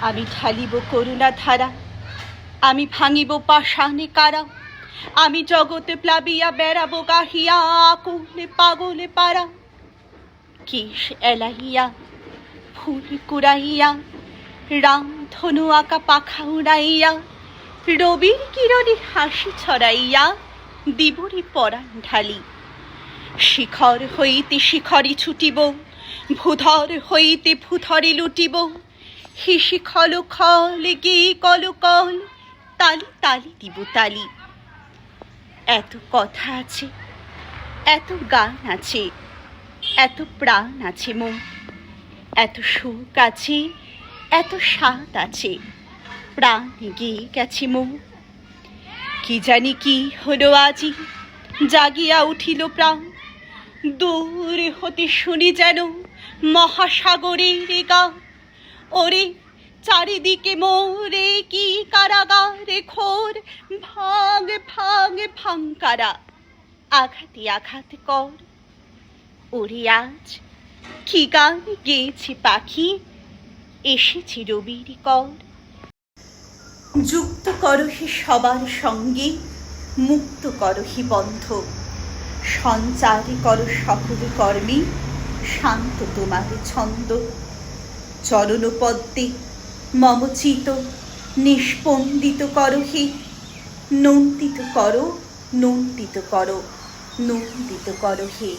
আমি ঢালিব করুণা ধারা, আমি ভাঙিব পাষাণে কারা, আমি জগতে প্লাবিয়া বেড়াবো গাহিয়া আকুলে পাগলে পারা। কেশ এলাইয়া ফুল কুড়াইয়া, রাম ধনু আঁকা পাখা উড়াইয়া, রবির কিরণে হাসি ছড়াইয়া দিবরে পরাণ ঢালি। শিখর হইতে শিখরে ছুটিব, ভূধর হইতে ভূধরে লুটিব, হিসি খল খল গে কল কল, তালি তালি দিব তালি। এত কথা আছে, এত গান আছে, এত প্রাণ আছে মন, এত সুখ আছে, এত স্বাদ আছে, প্রাণ গিয়ে গেছে মন। কি জানি কি হলো আজি, জাগিয়া উঠিল প্রাণ, দূর হতে শুনি যেন মহাসাগরের গান। ওরে চারিদিকে মোরে কি কারাগারে ঘোর, ভাঙ ভাঙ ভাঙকারা, আঘাতে আঘাত কর। ওরে আজ কি গান গেয়েছে পাখি, এসেছে রবির কর। যুক্ত করহি সবার সঙ্গে, মুক্ত করহি বন্ধ, সঞ্চারে কর সকল কর্মে, শান্ত তোমার ছন্দ। চরণ পদ্মে মম চিত নিষ্পন্দিত করহি, নন্দিত করো নন্দিত করো নন্দিত করহে।